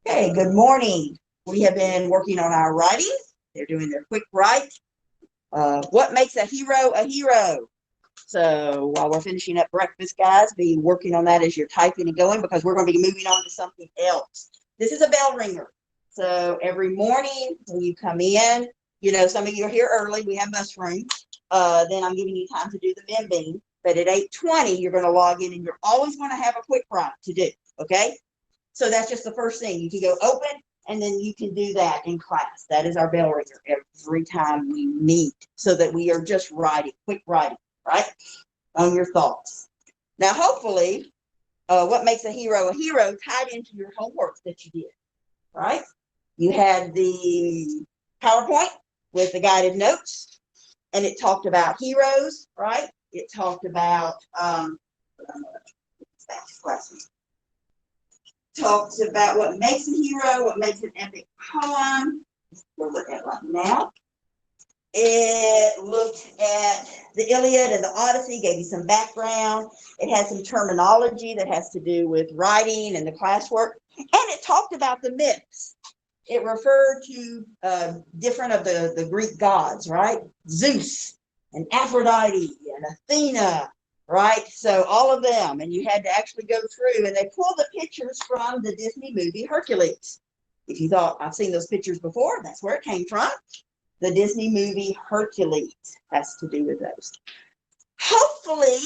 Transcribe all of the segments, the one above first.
Okay, good morning. We have been working on our writing. They're doing their quick write. What makes a hero a hero? So while we're finishing up breakfast, guys, be working on that as you're typing and going, because we're going to be moving on to something else. This is a bell ringer. So every morning when you come in, you know, some of you are here early. We have bus room. Then I'm giving you time to do the mending. But at 8:20, you're going to log in, and you're always going to have a quick write to do. Okay? So that's just the first thing. You can go open, and then you can do that in class. That is our bell ringer every time we meet, so that we are just writing, quick writing, right? On your thoughts. Now, hopefully, what makes a hero tied into your homework that you did, right? You had the PowerPoint with the guided notes, and it talked about heroes, right? It talked about, talks about what makes a hero, what makes an epic poem. We're looking at right now. It looked at the Iliad and the Odyssey, gave you some background. It had some terminology that has to do with writing and the classwork. And it talked about the myths. It referred to different of the Greek gods, right? Zeus and Aphrodite and Athena, right? So all of them. And you had to actually go through, and they pulled the pictures from the Disney movie Hercules. If you thought, I've seen those pictures before, that's where it came from. The Disney movie Hercules has to do with those. Hopefully,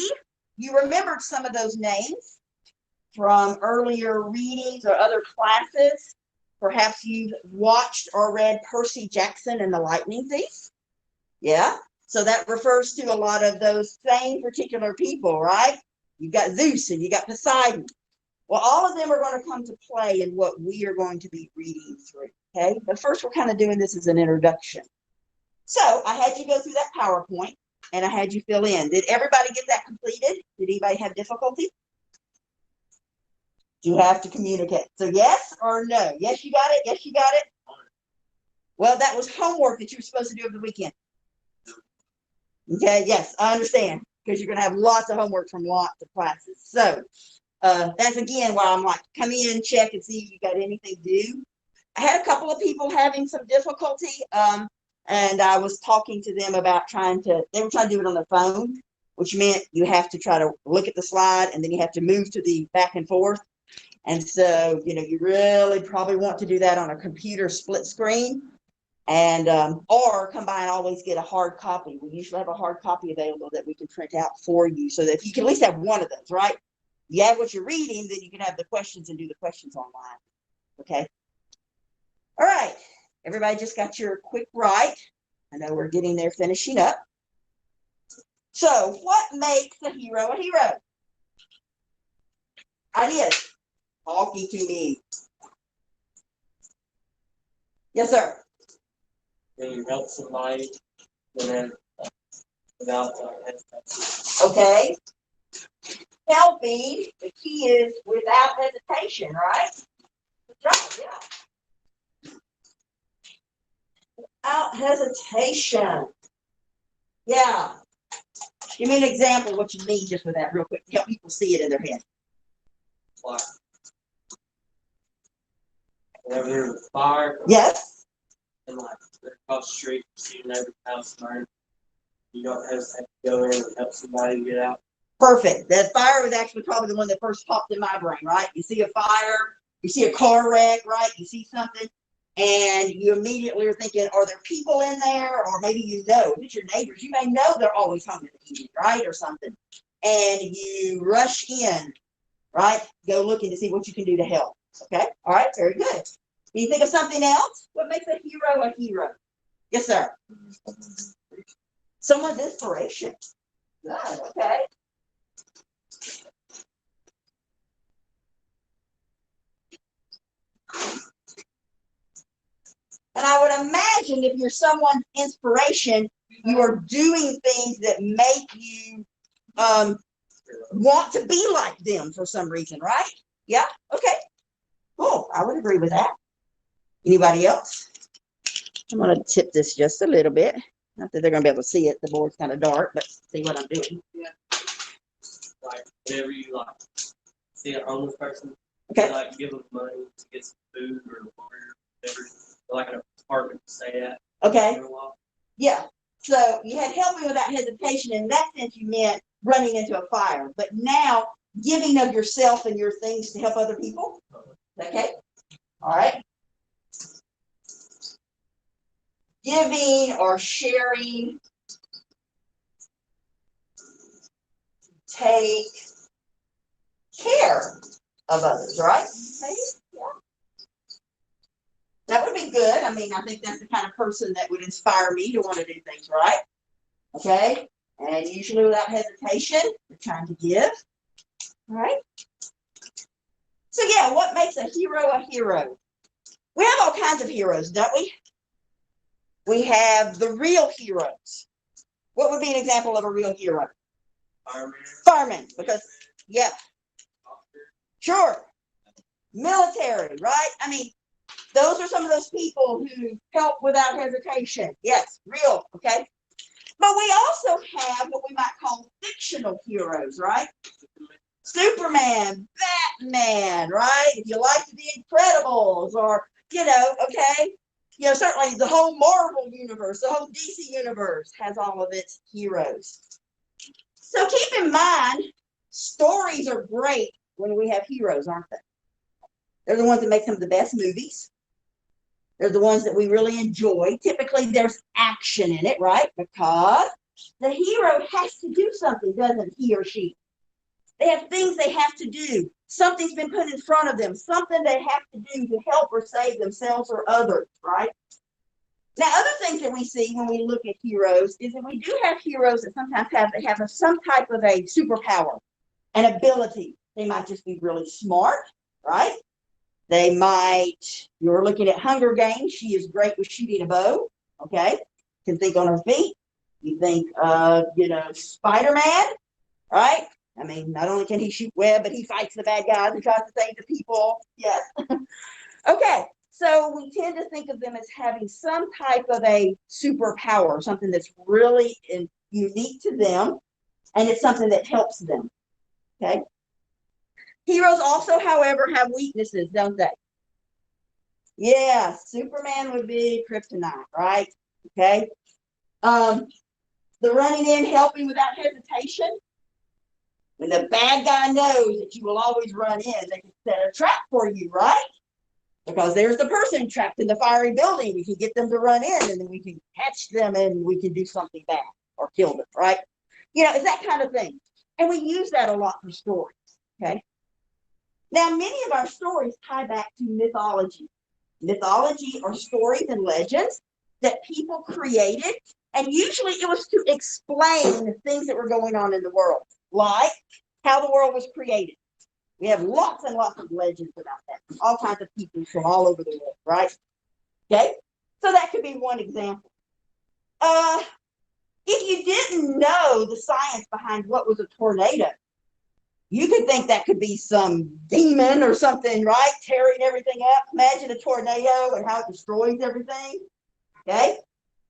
you remembered some of those names from earlier readings or other classes. Perhaps you've watched or read Percy Jackson and the Lightning Thief. Yeah, so that refers to a lot of those same particular people, right? You've got Zeus and you got Poseidon. Well, all of them are going to come to play in what we are going to be reading through, okay? But first, we're kind of doing this as an introduction. So I had you go through that PowerPoint, and I had you fill in. Did everybody get that completed? Did anybody have difficulty? You have to communicate. So yes or no? Yes, you got it. Yes, you got it. Well, that was homework that you were supposed to do over the weekend. Okay, yes, I understand, because you're going to have lots of homework from lots of classes. So that's, again, why I'm like, come in, check, and see if you got anything due. I had a couple of people having some difficulty, and I was talking to them about they were trying to do it on their phone, which meant you have to try to look at the slide, and then you have to move to the back and forth. And so, you know, you really probably want to do that on a computer split screen, and or come by and always get a hard copy. We usually have a hard copy available that we can print out for you, so that if you can at least have one of those, right? You have what you're reading, then you can have the questions and do the questions online. Okay. All right. Everybody just got your quick write. I know we're getting there, finishing up. So what makes a hero a hero? Ideas. Talking to me. Yes, sir. When you help somebody without hesitation. Okay. Helping, the key is without hesitation, right? Good job, yeah. Without hesitation. Yeah. Give me an example of what you mean just with that real quick to help people see it in their head. Like, whenever there's a fire. Yes. And like across the street, you see a neighbor's house burn. You don't hesitate to go in and help somebody get out. Perfect. That fire was actually probably the one that first popped in my brain, right? You see a fire, you see a car wreck, right? You see something, and you immediately are thinking, are there people in there? Or maybe you know, if it's your neighbors, you may know they're always home in the evening, right? Or something. And you rush in, right? Go looking to see what you can do to help. Okay? All right, very good. Can you think of something else? What makes a hero a hero? Yes, sir. Someone's inspiration. Good, okay. And I would imagine if you're someone's inspiration, you are doing things that make you want to be like them for some reason, right? Yeah, okay. Cool, I would agree with that. Anybody else? I'm going to tip this just a little bit. Not that they're going to be able to see it. The board's kind of dark, but see what I'm doing. Yeah. Like whatever you like. see a homeless person, Okay. they like give them money to get some food or water, whatever, like an apartment to stay at. Okay. For a while. Yeah. So you had helping without hesitation. In that sense, you meant running into a fire. But now, giving of yourself and your things to help other people. Okay. All right. Giving or sharing. Take care of others, right? Okay. Yeah. That would be good. I mean, I think that's the kind of person that would inspire me to want to do things right. Okay. And usually without hesitation, we're trying to give. All right. So yeah, what makes a hero a hero? We have all kinds of heroes, don't we? We have the real heroes. What would be an example of a real hero? Fireman. Firemen, because, yeah, sure. Military, right? I mean, those are some of those people who help without hesitation. Yes, real, okay? But we also have what we might call fictional heroes, right? Superman, Batman, right? If you like the Incredibles or, okay. Certainly the whole Marvel universe, the whole DC universe has all of its heroes. So keep in mind, stories are great when we have heroes, aren't they? They're the ones that make some of the best movies. They're the ones that we really enjoy. Typically, there's action in it, right? Because the hero has to do something, doesn't he or she? They have things they have to do. Something's been put in front of them, something they have to do to help or save themselves or others, right? Now, other things that we see when we look at heroes is that we do have heroes that sometimes have some type of a superpower, an ability. They might just be really smart, right? They might, you're looking at Hunger Games, she is great with shooting a bow, okay? Can think on her feet. You think Spider-Man, right? I mean, not only can he shoot web, but he fights the bad guys and tries to save the people. Yes. Okay, so we tend to think of them as having some type of a superpower, something that's really unique to them, and it's something that helps them. Okay. Heroes also, however, have weaknesses, don't they? Yeah, Superman would be kryptonite, right? Okay. The running in, helping without hesitation. When the bad guy knows that you will always run in, they can set a trap for you, right? Because there's the person trapped in the fiery building. We can get them to run in, and then we can catch them, and we can do something bad or kill them, right? It's that kind of thing. And we use that a lot for stories, okay? Now, many of our stories tie back to mythology. Mythology are stories and legends that people created, and usually it was to explain things that were going on in the world, like how the world was created. We have lots and lots of legends about that, all kinds of people from all over the world, right? Okay, so that could be one example. If you didn't know the science behind what was a tornado, you could think that could be some demon or something, right? Tearing everything up. Imagine a tornado and how it destroys everything. Okay?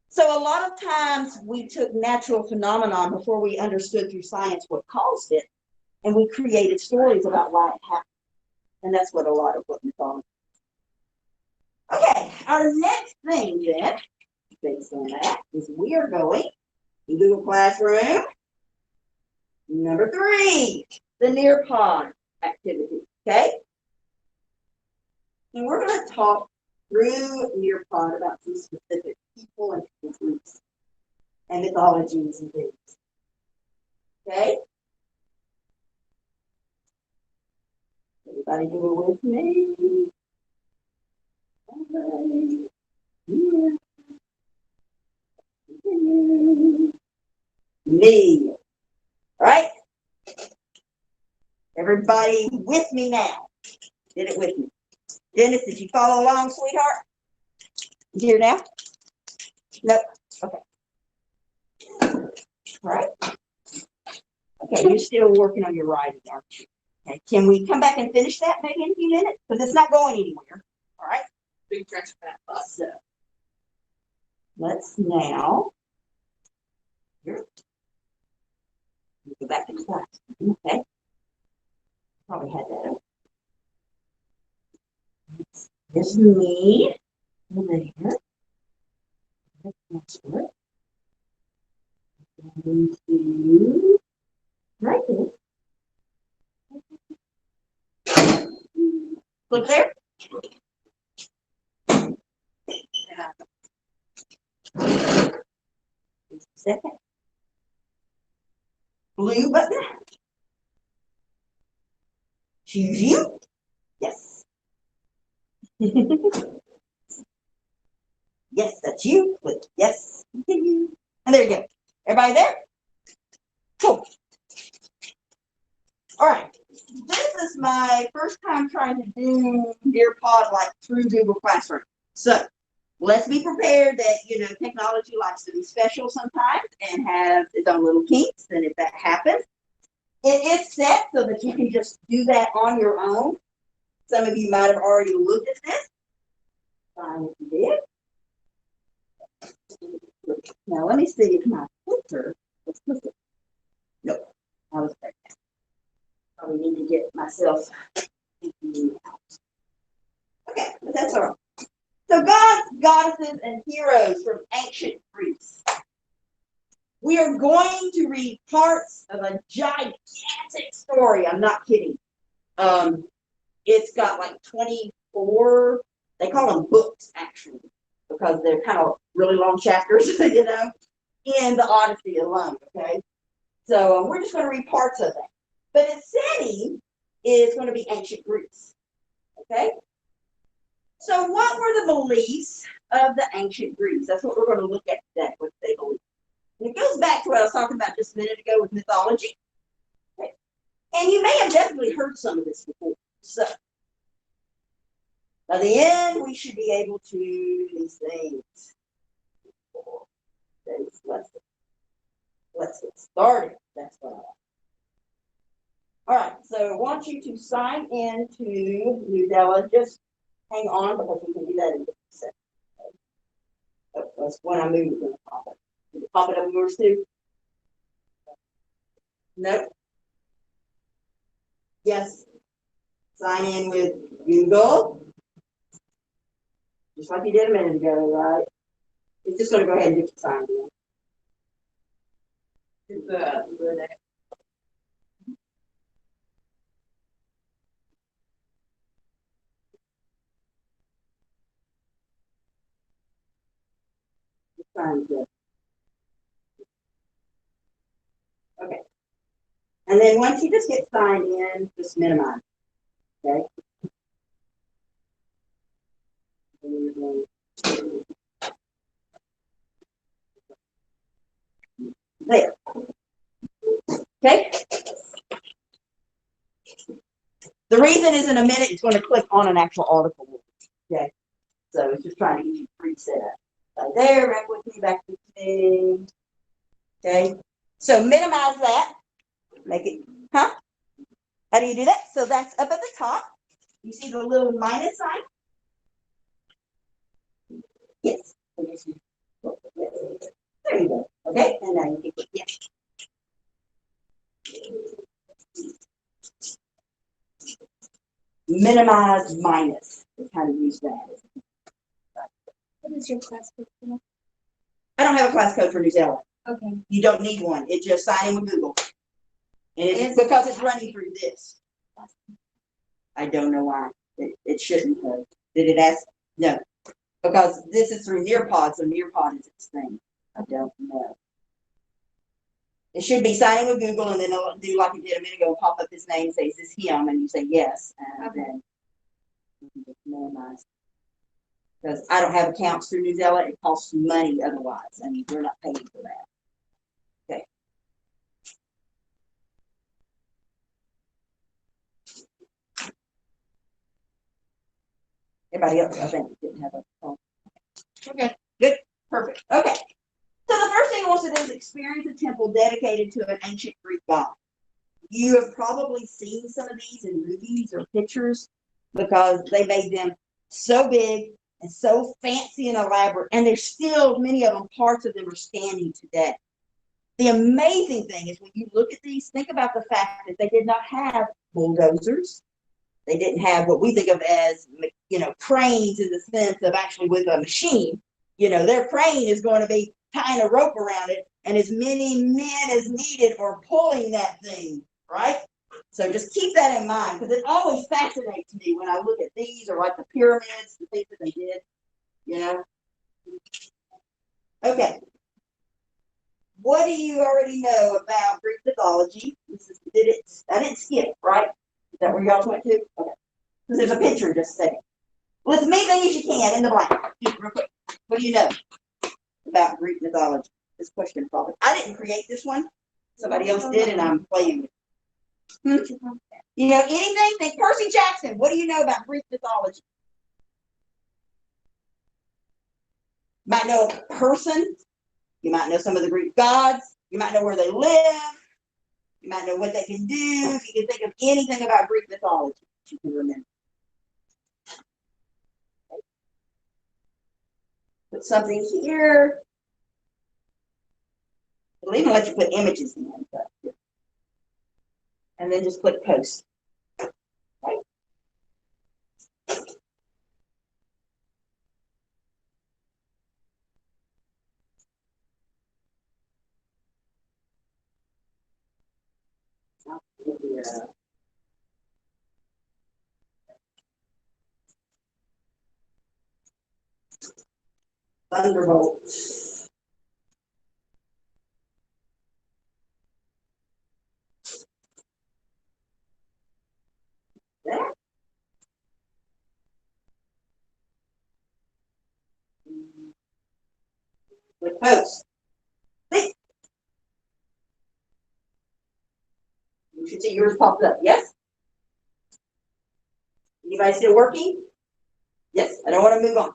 So a lot of times we took natural phenomenon before we understood through science what caused it, and we created stories about why it happened. And that's what a lot of what mythology is. Okay, our next thing then, based on that, is we are going in Google Classroom. Number 3, the Nearpod activity, okay? And we're going to talk through Nearpod about some specific people and groups and mythologies and things, okay? Everybody do it with me. Okay. Yeah. Me. Right? Everybody with me now. Did it with me. Dennis, did you follow along, sweetheart? You here now? Nope. Okay. Right. Okay, you're still working on your writing, aren't you? Okay, can we come back and finish that maybe in a few minutes? Because it's not going anywhere. All right? Big trash back bus. So let's now here. Go back to class. Okay. Probably had that. This me over here. That's good. Into right there. Look there. Second. Blue button. Choose you. Yes. Yes, that's you. Click yes. Continue. And there you go. Everybody there? Cool. All right. This is my first time trying to do Nearpod like through Google Classroom. So let's be prepared that, technology likes to be special sometimes and have its own little kinks. And if that happens, it is set so that you can just do that on your own. Some of you might have already looked at this. Fine if you did. Now let me see if my filter was clicking. Nope, I was pregnant. Probably need to get myself out. Okay, but that's all right. So gods, goddesses, and heroes from ancient Greece. We are going to read parts of a gigantic story. I'm not kidding. It's got like 24, they call them books actually, because they're kind of really long chapters, in the Odyssey alone, okay? So we're just going to read parts of that. But its setting is going to be ancient Greece, okay? So what were the beliefs of the ancient Greeks? That's what we're going to look at today, what they believe. And it goes back to what I was talking about just a minute ago with mythology. Okay. And you may have definitely heard some of this before. So by the end, we should be able to do these things. Let's get started. That's what I want. All right, so I want you to sign in to Nudella. Just hang on because we can do that in just a second. Okay. That's when I move, it's going to pop it. Did it pop it up yours too? Nope. Yes. Sign in with Google. Just like you did a minute ago, right? It's just going to go ahead and get you signed in. Okay. And then once you just get signed in, just minimize. Okay. There. Okay. The reason is in a minute it's going to click on an actual article. Okay. So it's just trying to get you preset up. Right there, back with me, back with me. Okay. So minimize that. Make it, huh? How do you do that? So that's up at the top. You see the little minus sign? Yes. There you go. Okay. And now you can click yes. Minimize minus. Is how to use that. What is your class code for that? I don't have a class code for New Zealand. Okay. You don't need one. It just sign in with Google. And it's because it's running through this. I don't know why. It shouldn't have. Did it ask? No. Because this is through Nearpod, so Nearpod is its thing. I don't know. It should be signing with Google, and then it'll do like it did a minute ago, pop up his name, say, is this him? And you say yes. And then you can just minimize. Because I don't have accounts through New Zealand, it costs money otherwise, and we're not paying for that. Okay. Everybody else, I think, didn't have a phone. Okay, good, perfect. Okay. So the first thing I want to do is experience a temple dedicated to an ancient Greek god. You have probably seen some of these in movies or pictures because they made them so big and so fancy and elaborate, and there's still many of them, parts of them are standing today. The amazing thing is when you look at these, think about the fact that they did not have bulldozers. They didn't have what we think of as, cranes in the sense of actually with a machine. Their crane is going to be tying a rope around it and as many men as needed are pulling that thing, right? So just keep that in mind because it always fascinates me when I look at these or like the pyramids, the things that they did, Okay. What do you already know about Greek mythology? I didn't skip, right? Is that where y'all went to? Okay. Because there's a picture in just a second. Well, as many things as you can in the blank. Just real quick. What do you know about Greek mythology? This question probably. I didn't create this one. Somebody else did, and I'm playing it. Anything? Think Percy Jackson. What do you know about Greek mythology? You might know a person. You might know some of the Greek gods. You might know where they live. You might know what they can do. If you can think of anything about Greek mythology, you can remember. Put something here. We'll even let you put images in. And then just click post. Right? Thunderbolt. That. With post. See? You should see yours popped up. Yes? Anybody still working? Yes, I don't want to move on.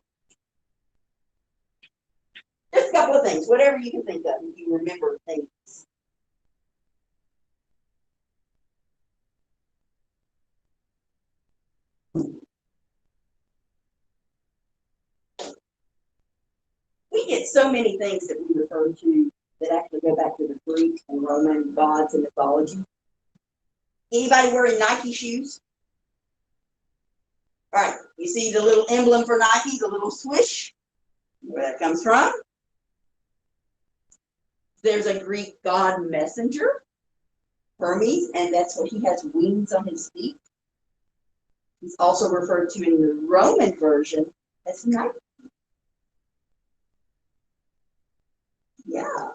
Just a couple of things, whatever you can think of, if you remember things. We get so many things that we refer to that actually go back to the Greek and Roman gods and mythology. Anybody wearing Nike shoes? All right, you see the little emblem for Nike, the little swish? Where that comes from? There's a Greek god messenger, Hermes, and that's what he has wings on his feet. He's also referred to in the Roman version as Nike. Yeah.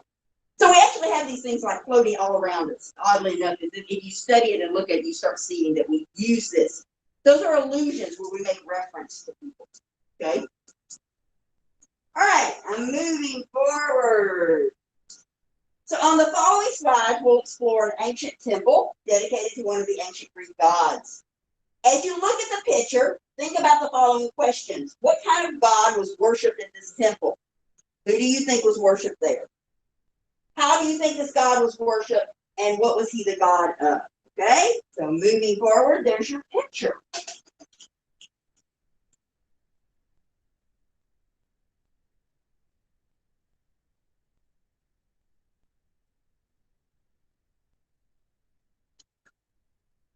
So we actually have these things like floating all around us. Oddly enough, if you study it and look at it, you start seeing that we use this. Those are illusions where we make reference to people. Okay? All right, I'm moving forward. So on the following slide, we'll explore an ancient temple dedicated to one of the ancient Greek gods. As you look at the picture, think about the following questions. What kind of god was worshipped in this temple? Who do you think was worshipped there? How do you think this god was worshipped, and what was he the god of? Okay, so moving forward, there's your picture.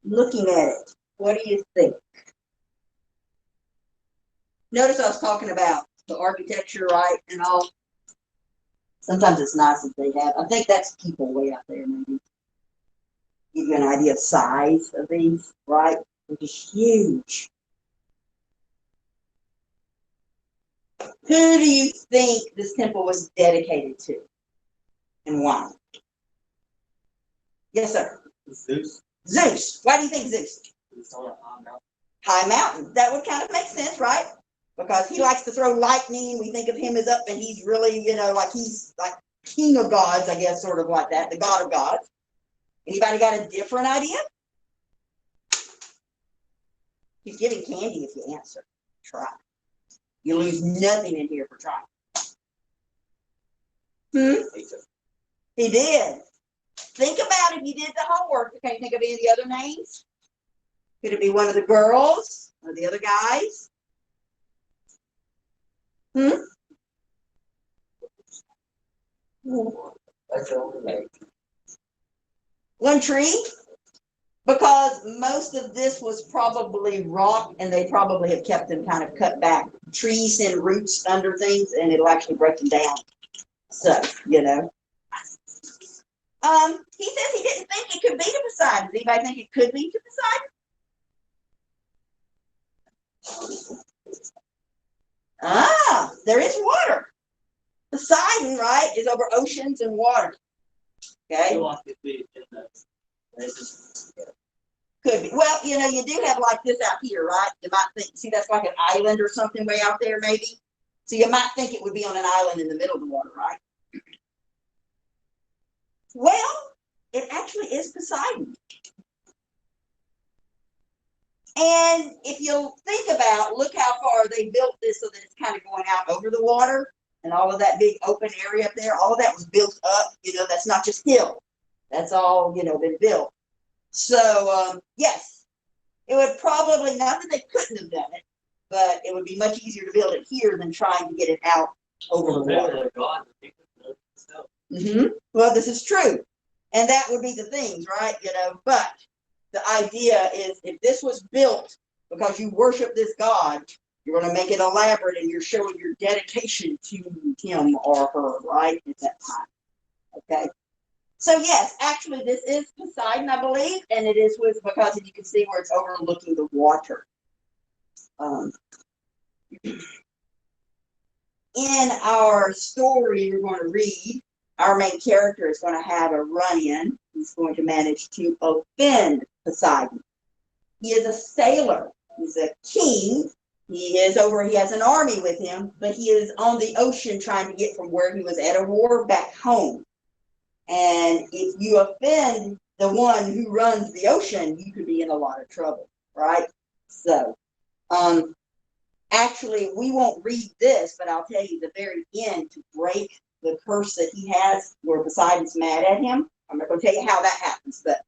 Looking at it, what do you think? Notice I was talking about the architecture, right, and all. Sometimes it's nice if they have. I think that's people way out there, maybe. Give you an idea of size of these, right? Which is huge. Who do you think this temple was dedicated to, and why? Yes, sir. Zeus. Zeus. Why do you think Zeus? It's on a high mountain. High mountain. That would kind of make sense, right? Because he likes to throw lightning. We think of him as up, and he's really, like he's like king of gods, I guess, sort of like that, the god of gods. Anybody got a different idea? He's giving candy if you answer. Try. You lose nothing in here for trying. He did. Think about if you did the homework. Can you think of any of the other names? Could it be one of the girls or the other guys? That's the only name. One tree. Because most of this was probably rock, and they probably have kept them kind of cut back. Trees and roots under things, and it'll actually break them down. So, you know. He says he didn't think it could be to Poseidon. Does anybody think it could be to Poseidon? Ah, there is water. Poseidon, right, is over oceans and water. Okay. Could be. Well, you know, you do have like this out here, right? You might think, see, that's like an island or something way out there, maybe. So you might think it would be on an island in the middle of the water, right? Well, it actually is Poseidon. And if you think about, look how far they built this so that it's kind of going out over the water, and all of that big open area up there, all of that was built up. You know, that's not just hill. That's all, you know, been built. So, yes, it would probably, not that they couldn't have done it, but it would be much easier to build it here than trying to get it out over the water. Well, this is true. And that would be the things, right? You know, but the idea is if this was built because you worship this God, you're going to make it elaborate and you're showing your dedication to him or her, right? At that time. Okay. So yes, actually this is Poseidon, I believe, and it is with, because you can see where it's overlooking the water. In our story we're going to read, our main character is going to have a run-in. He's going to manage to offend Poseidon. He is a sailor. He's a king. He has an army with him, but he is on the ocean trying to get from where he was at a war back home. And if you offend the one who runs the ocean, you could be in a lot of trouble, right? So, actually, we won't read this, but I'll tell you the very end to break the curse that he has where Poseidon's mad at him. I'm not going to tell you how that happens, but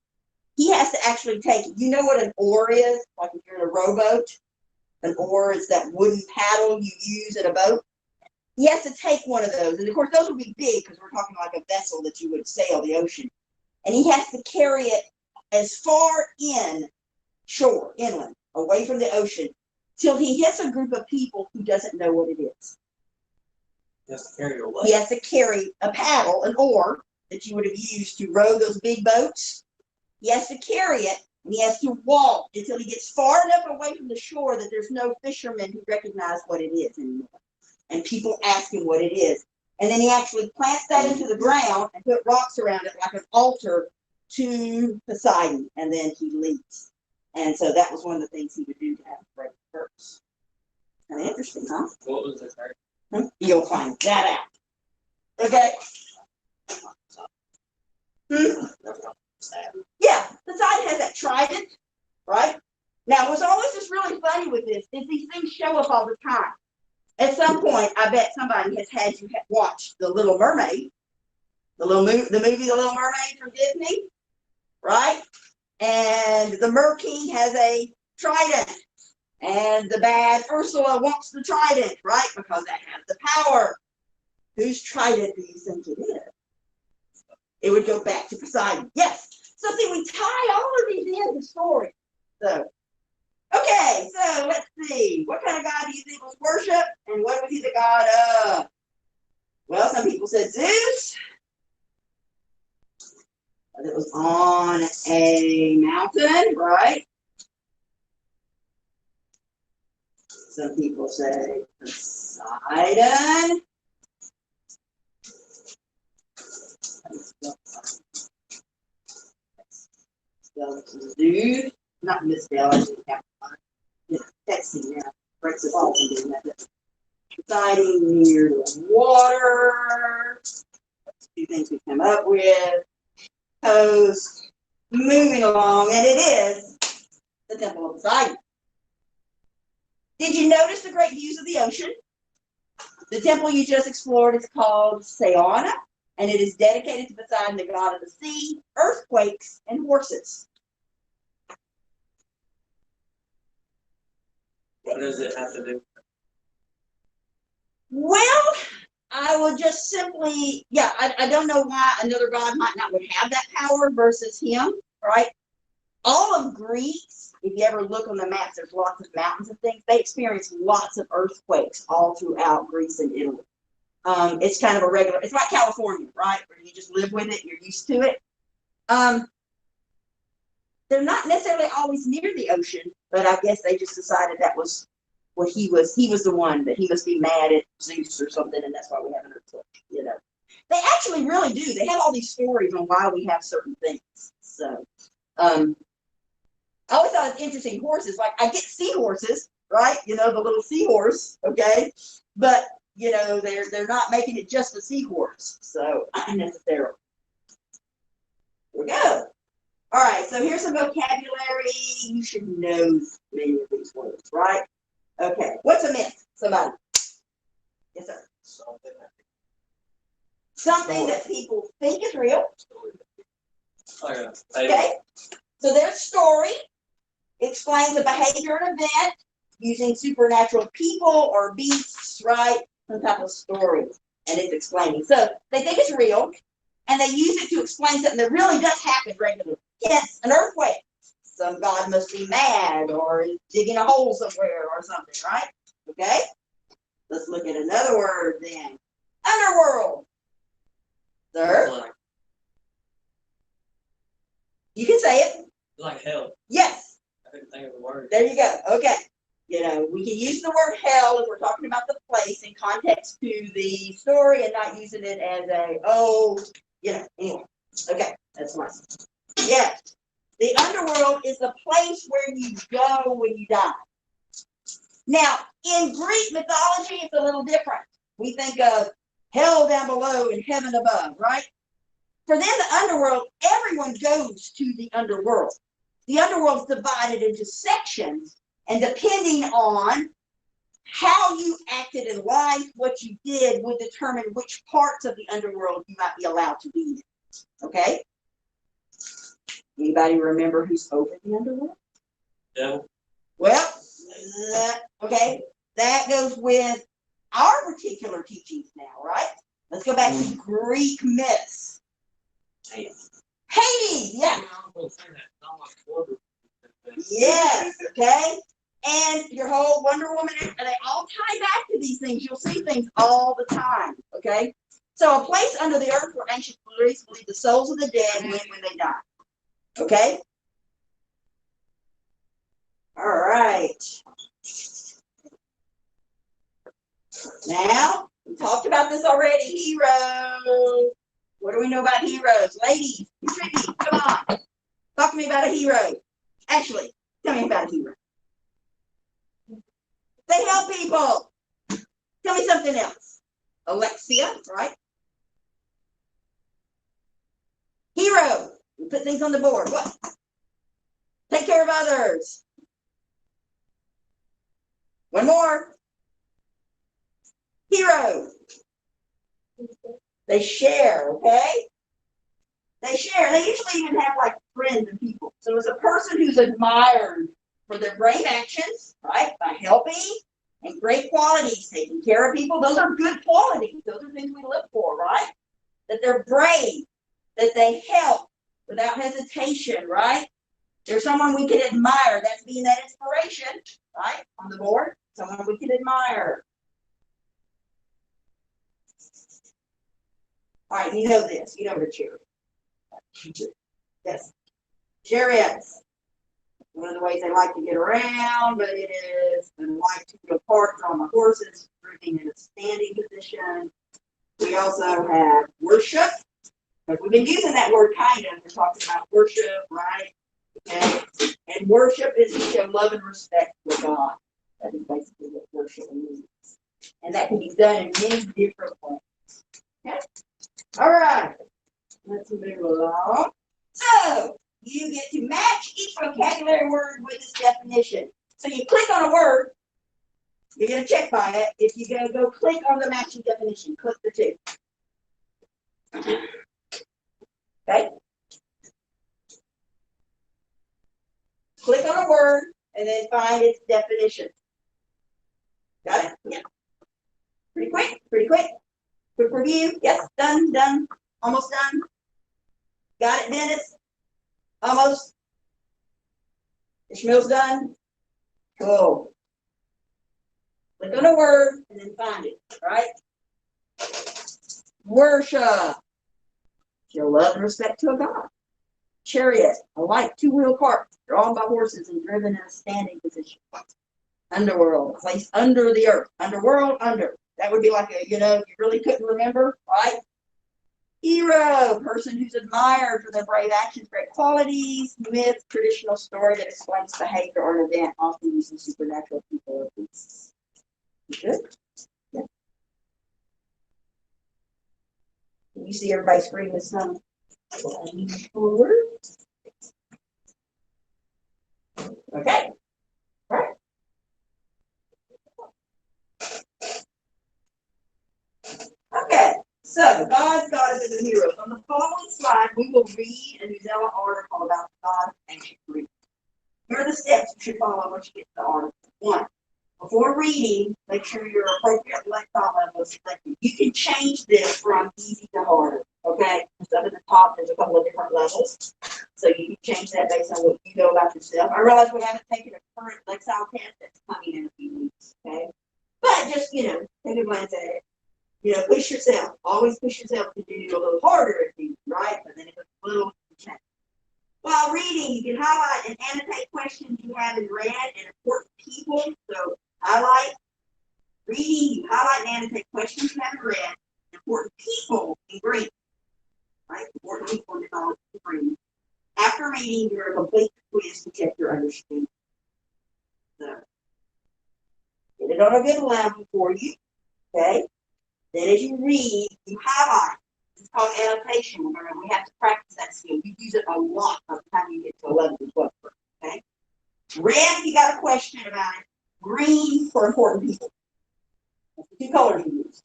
he has to actually take, you know what an oar is? Like if you're in a rowboat, an oar is that wooden paddle you use in a boat. He has to take one of those. And of course, those would be big because we're talking like a vessel that you would sail the ocean. And he has to carry it as far inland, away from the ocean, till he hits a group of people who doesn't know what it is. He has to carry it away. He has to carry a paddle, an oar, that you would have used to row those big boats. He has to carry it, and he has to walk until he gets far enough away from the shore that there's no fishermen who recognize what it is anymore. And people ask him what it is. And then he actually plants that into the ground and put rocks around it like an altar to Poseidon, and then he leaves. And so that was one of the things he would do to have a break the curse. Kind of interesting, huh? What was it? You'll find that out. Okay? Yeah, Poseidon has that trident, right? Now, what's always just really funny with this is these things show up all the time. At some point, I bet somebody has had you watch The Little Mermaid, the movie The Little Mermaid from Disney, right? And the Mer King has a trident, and the bad Ursula wants the trident, right? Because that has the power. Whose trident do you think it is? It would go back to Poseidon. Yes. So see, we tie all of these into story. So, okay, so let's see. What kind of God do you think was worship? And what was he the god of? Well, some people said Zeus. It was on a mountain, right? Some people say Poseidon. Dude, not misspelled. I just have to texting now breaks it all from doing that. Residing near the water. That's two things we come up with. Coast, moving along, and it is the Temple of Poseidon. Did you notice the great views of the ocean? The temple you just explored is called Seona, and it is dedicated to Poseidon, the god of the sea, earthquakes, and horses. What does it have to do? Well, I would just simply, I don't know why another god might not would have that power versus him, right? All of Greece, if you ever look on the maps, there's lots of mountains and things. They experience lots of earthquakes all throughout Greece and Italy. It's kind of a regular, it's like California, right? Where you just live with it, you're used to it. They're not necessarily always near the ocean, but I guess they just decided that was what he was the one, that he must be mad at Zeus or something, and that's why we have an earthquake, you know. They actually really do. They have all these stories on why we have certain things. So, I always thought it's interesting. Horses, like I get seahorses, right? You know, the little seahorse, okay? But, you know, they're not making it just a seahorse, so unnecessarily. Here we go. All right, so here's some vocabulary. You should know many of these words, right? Okay, what's a myth? Somebody. Yes, sir. Something that people think is real. Okay, so their story explains a behavior or event using supernatural people or beasts, right? Some type of story, and it's explaining. So they think it's real, and they use it to explain something that really does happen regularly. Yes, an earthquake. Some god must be mad or is digging a hole somewhere or something, right? Okay? Let's look at another word then. Underworld. Sir? You can say it. Like hell. Yes. I couldn't think of the word. There you go. Okay. You know, we can use the word hell if we're talking about the place in context to the story and not using it as a, anyway. Okay, that's nice. Yes. The underworld is the place where you go when you die. Now, in Greek mythology, it's a little different. We think of hell down below and heaven above, right? For them, the underworld, everyone goes to the underworld. The underworld's divided into sections, and depending on how you acted in life, what you did, would determine which parts of the underworld you might be allowed to be in. Okay? Anybody remember who's over the underworld? Devil. Well, okay, that goes with our particular teachings now, right? Let's go back to Greek myths. Hades, yeah. Yes, okay. And your whole Wonder Woman, and they all tie back to these things. You'll see things all the time, okay? So a place under the earth where ancient Greeks believed the souls of the dead went when they died. Okay? All right. Now, we talked about this already. Heroes. What do we know about heroes? Ladies, you tricky. Come on. Talk to me about a hero. Actually, tell me about a hero. They help people. Tell me something else. Alexia, right? Hero. We put things on the board. What? Take care of others. One more. Hero. They share, okay? They share. They usually even have like friends and people. So it's a person who's admired for their brave actions, right? By helping and great qualities, taking care of people. Those are good qualities. Those are things we look for, right? That they're brave, that they help without hesitation, right? There's someone we can admire. That's being that inspiration, right? On the board. Someone we can admire. All right, you know this. You know the chariot. Yes. Chariots. One of the ways they like to get around, but it is they like to go parts on the horses, moving in a standing position. We also have worship. But we've been using that word kind of. We're talking about worship, right? Okay. And worship is to show love and respect for God. That is basically what worship means. And that can be done in many different ways. Okay? All right. Let's move along. So, you get to match each vocabulary word with its definition. So you click on a word, you're going to check by it. If you go click on the matching definition, click the two. Okay? Click on a word and then find its definition. Got it? Yeah. Pretty quick, pretty quick. Quick review. Yes, done. Almost done. Got it, Dennis? Almost. The Schmill's done? Cool. Click on a word and then find it, right? Worship. Show love and respect to a God. Chariot, a light two-wheel cart drawn by horses and driven in a standing position. Underworld, a place under the earth. Underworld, under. That would be like a, you really couldn't remember, right? Hero, person who's admired for their brave actions, great qualities. Myth, traditional story that explains behavior or an event, often using supernatural people or beasts. Good? Yeah. Can you see everybody screen with some forward? Okay. All right. Okay. So, gods, goddesses, and heroes. On the following slide, we will read a New Zealand article about the god of ancient Greece. Here are the steps you should follow once you get to the article. 1. Before reading, make sure your appropriate lexile level is selected. You can change this from easy to harder, okay? So up at the top, there's a couple of different levels. So you can change that based on what you know about yourself. I realize we haven't taken a current lexile test that's coming in a few weeks, okay? But just, take a glance at it. Push yourself. Always push yourself to do a little harder if you, right? But then if it's a little, change. While reading, you can highlight and annotate questions you haven't read and important people. So highlight, reading, you highlight and annotate questions you haven't read, important people in green. Right? Important people in knowledge in green. After reading, you're a complete quiz to check your understanding. So get it on a good level for you. Okay? Then as you read, you highlight. It's called annotation. Remember, we have to practice that skill. You use it a lot by the time you get to 11th and 12th grade. Okay? Red, you got a question about it. Green for important people. That's the 2 colors you use.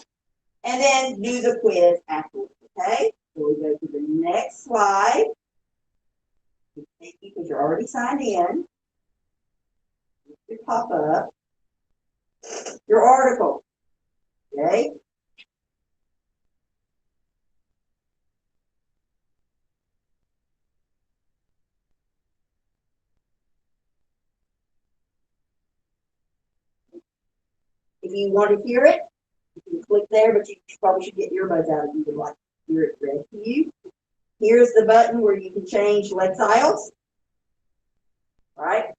And then do the quiz afterwards. Okay? So we go to the next slide. Because you're already signed in. You pop up. Your article. Okay? If you want to hear it, you can click there, but you probably should get earbuds out if you would like to hear it read to you. Here's the button where you can change lexiles. All right.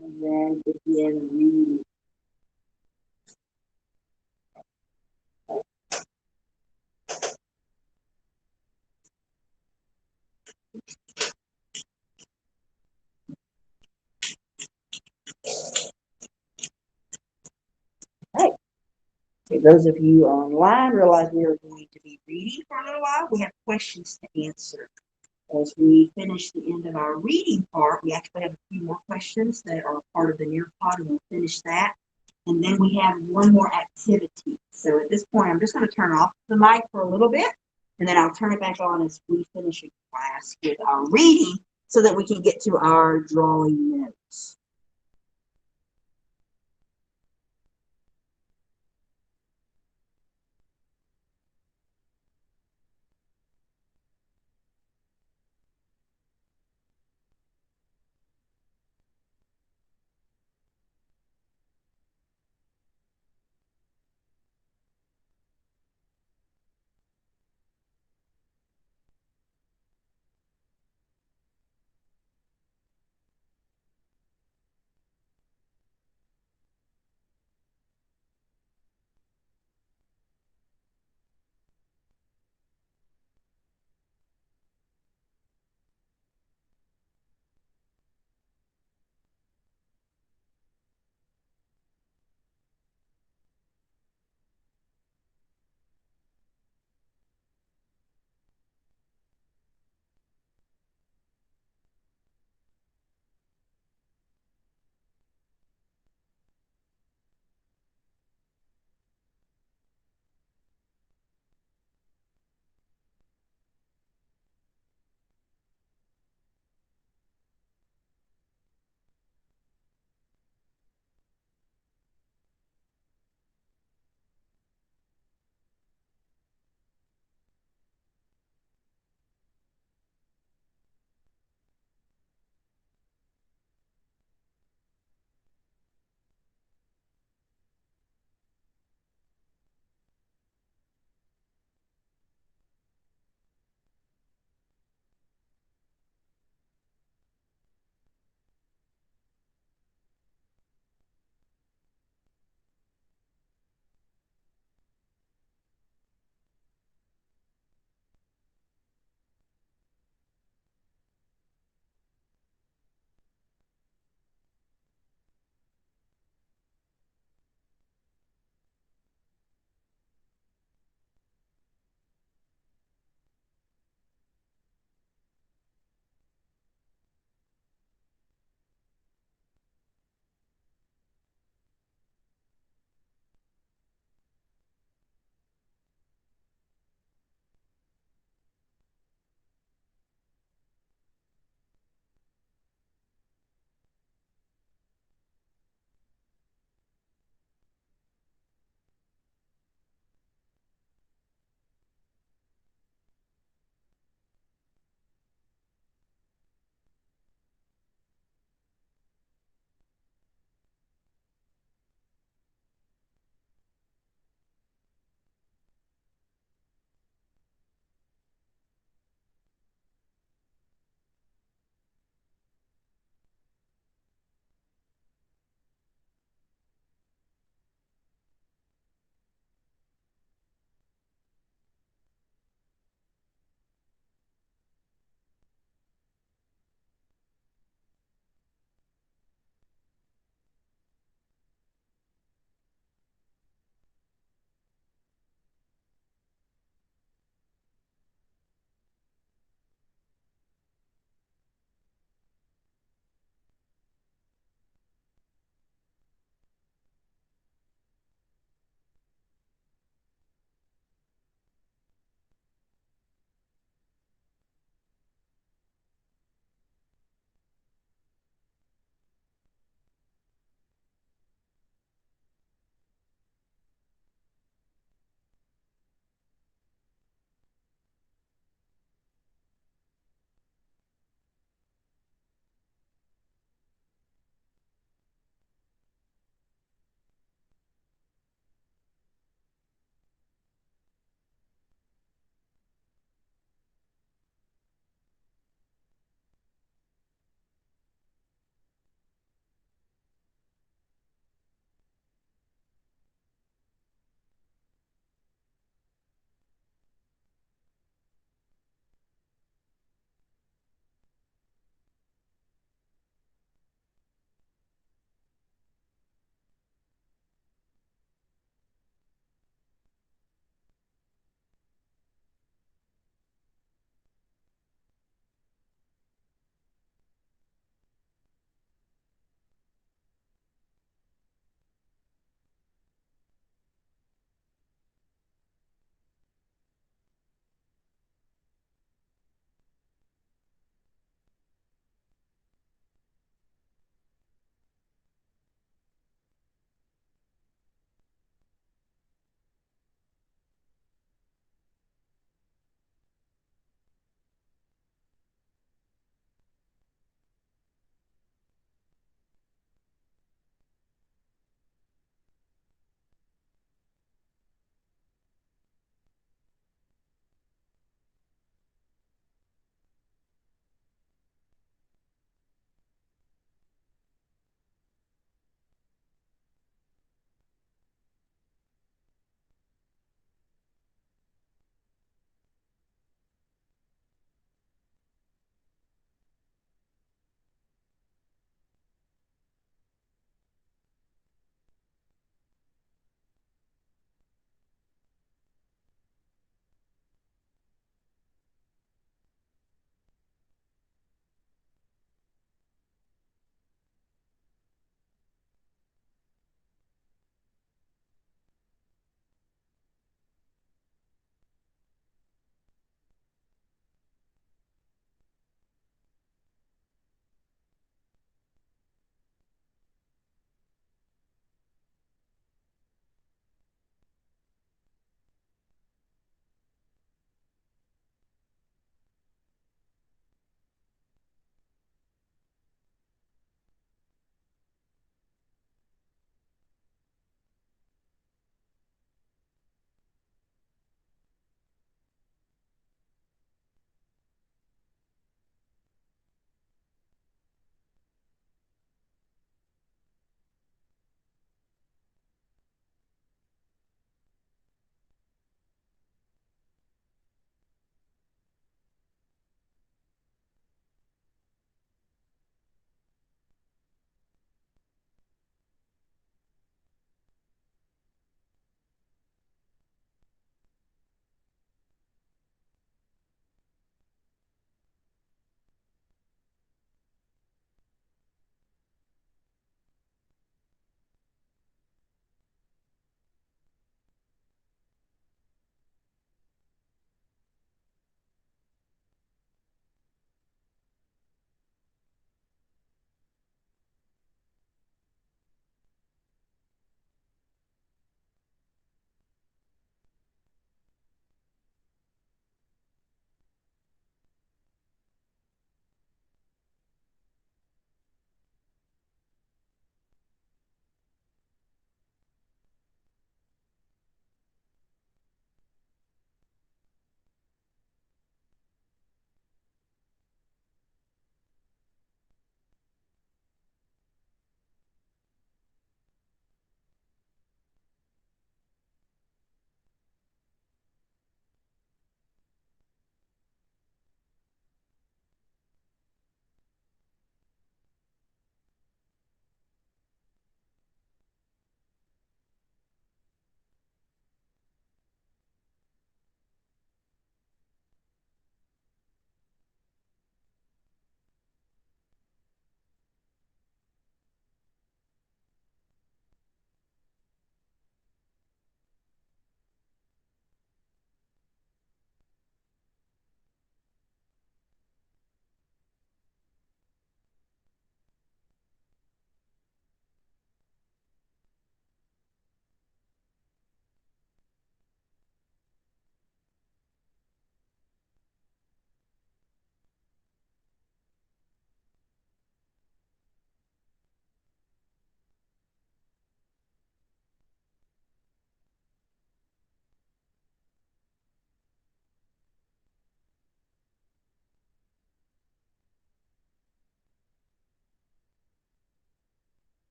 And then begin reading. Right. For those of you online, realize we are going to be reading for a little while. We have questions to answer. As we finish the end of our reading part, we actually have a few more questions that are part of the Nearpod, and we'll finish that. And then we have one more activity. So at this point, I'm just going to turn off the mic for a little bit, and then I'll turn it back on as we finish a class with our reading so that we can get to our drawing notes.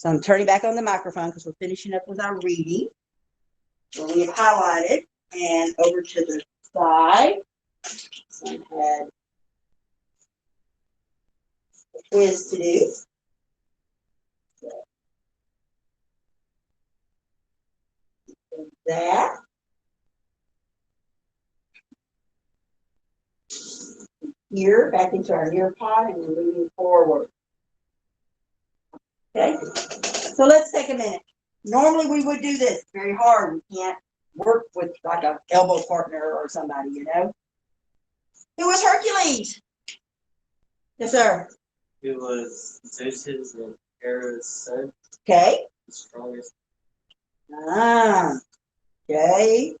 So I'm turning back on the microphone because we're finishing up with our reading. So we have highlighted and over to the side. So I had a quiz to do. That. Here, back into our Nearpod, and we're moving forward. Okay, so let's take a minute. Normally we would do this very hard. We can't work with like a elbow partner or somebody, you know. Who was Hercules? Yes, sir. It was Zeus's and Hera's son, Okay. the strongest. Okay.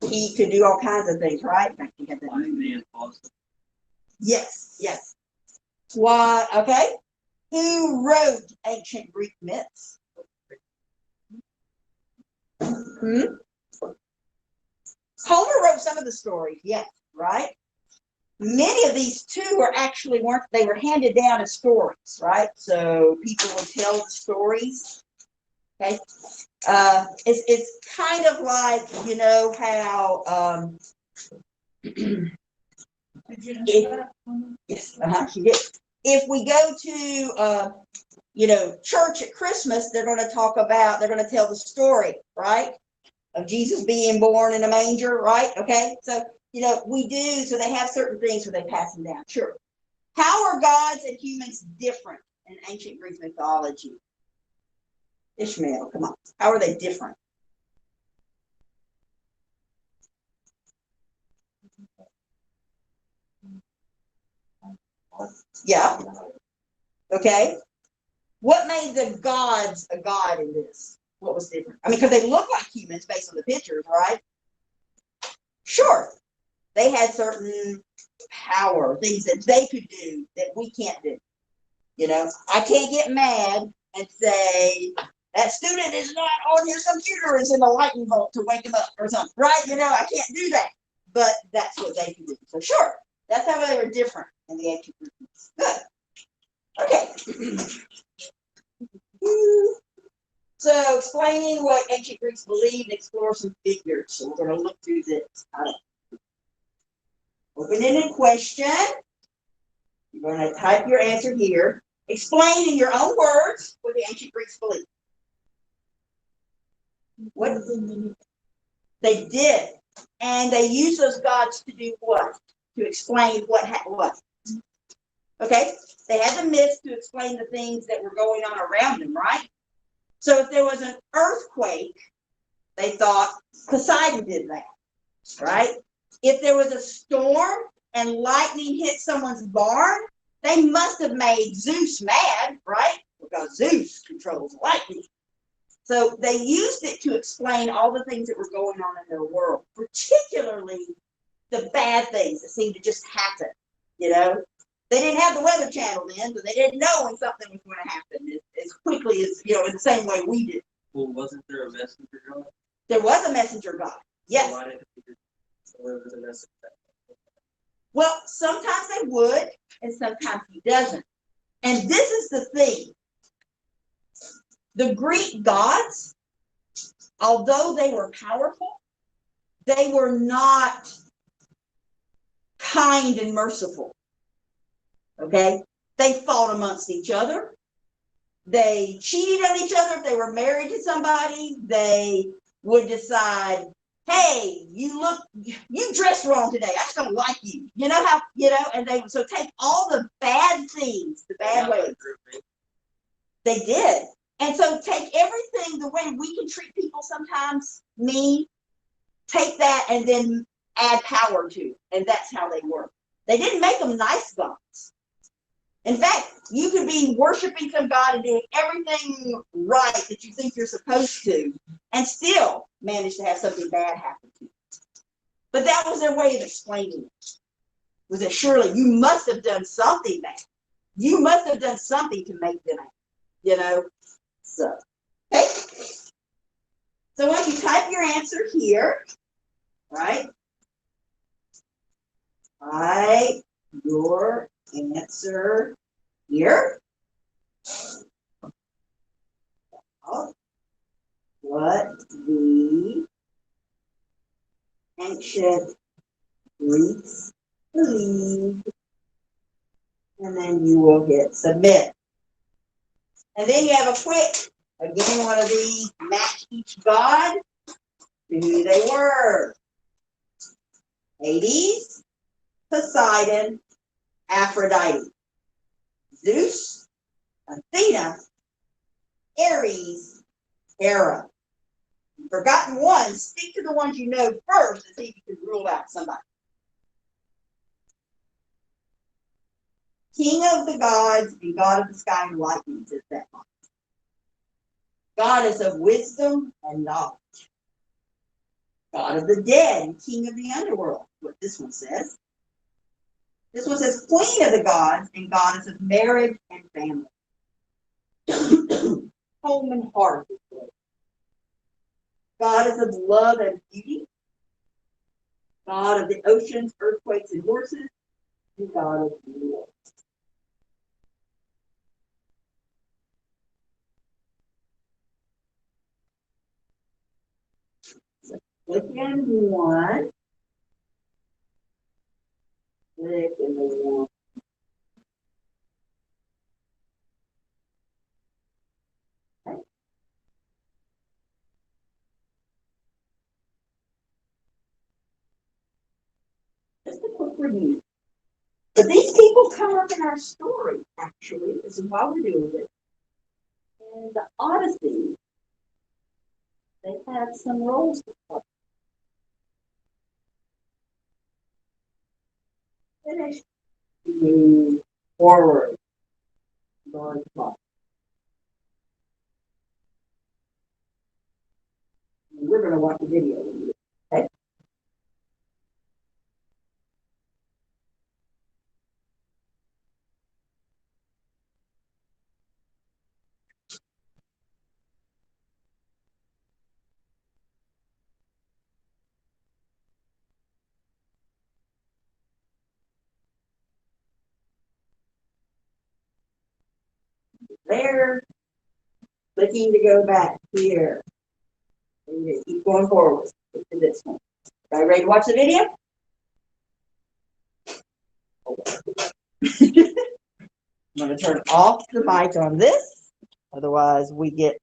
He could do all kinds of things, right? I think that Blind man also. Yes, yes. What? Okay. Who wrote ancient Greek myths? Homer wrote some of the stories, yes, right? Many of these too weren't handed down as stories, right? So people would tell the stories. Okay. It's kind of like, you know, how yes, she did. If we go to you know, church at Christmas, they're going to tell the story, right? Of Jesus being born in a manger, right? Okay. So, you know, so they have certain things where they pass them down. Sure. How are gods and humans different in ancient Greek mythology? Ishmael, come on. How are they different? Yeah. Okay. What made the gods a god in this? What was different? I mean, because they look like humans based on the pictures, right? Sure. They had certain power, things that they could do that we can't do. You know, I can't get mad and say, that student is not on his computer, is in a lightning bolt to wake him up or something, right? You know, I can't do that. But that's what they could do. So sure, that's how they were different in the ancient Greeks. Good. Okay. So explaining what ancient Greeks believed, explore some figures. So we're going to look through this. Open-ended question. You're going to type your answer here. Explain in your own words what the ancient Greeks believed. What they did. And they used those gods to do what? To explain what. Okay? They had the myths to explain the things that were going on around them, right? So if there was an earthquake, they thought Poseidon did that, right? If there was a storm and lightning hit someone's barn, they must have made Zeus mad, right? Because Zeus controls lightning. So they used it to explain all the things that were going on in their world, particularly the bad things that seemed to just happen, you know? They didn't have the Weather Channel then, so they didn't know when something was going to happen as quickly as, you know, in the same way we did. Well, wasn't there a messenger god? There was a messenger god, yes. So why did he deliver the message? Well, sometimes they would, and sometimes he doesn't. And this is the thing. The Greek gods, although they were powerful, they were not kind and merciful. Okay? They fought amongst each other. They cheated on each other if they were married to somebody. They would decide, hey, you dressed wrong today. I just don't like you. You know how, you know, and they would so take all the bad things, the bad ways. They did. And so take everything, the way we can treat people sometimes, take that and then add power to it. And that's how they work. They didn't make them nice gods. In fact, you could be worshiping some god and doing everything right that you think you're supposed to, and still manage to have something bad happen to you. But that was their way of explaining it. Was that surely you must have done something bad. You must have done something to make them, you know. So, okay. So once you type your answer here, right? Write your answer here. about what the ancient Greeks believed, and then you will hit submit. And then you have a quick, again, one of these, match each god to who they were. Hades, Poseidon, Aphrodite, Zeus, Athena, Ares, Hera. Forgotten ones, stick to the ones you know first and see if you can rule out somebody. King of the gods and god of the sky and lightning is that one. Goddess of wisdom and knowledge. God of the dead and king of the underworld, what this one says. This one says queen of the gods and goddess of marriage and family. Home and hearth. Goddess of love and beauty. God of the oceans, earthquakes, and horses. And God of war. So click in one. Click in the one. Just a quick review. But these people come up in our story, actually. This is why we're doing this. In the Odyssey, they had some roles to play. Finish. Move forward. Lord, we're going to watch a video. Okay? There. Clicking to go back here. And keep going forward to this one. Are you ready to watch the video? I'm going to turn off the mic on this. Otherwise, we get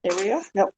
There we are. Nope.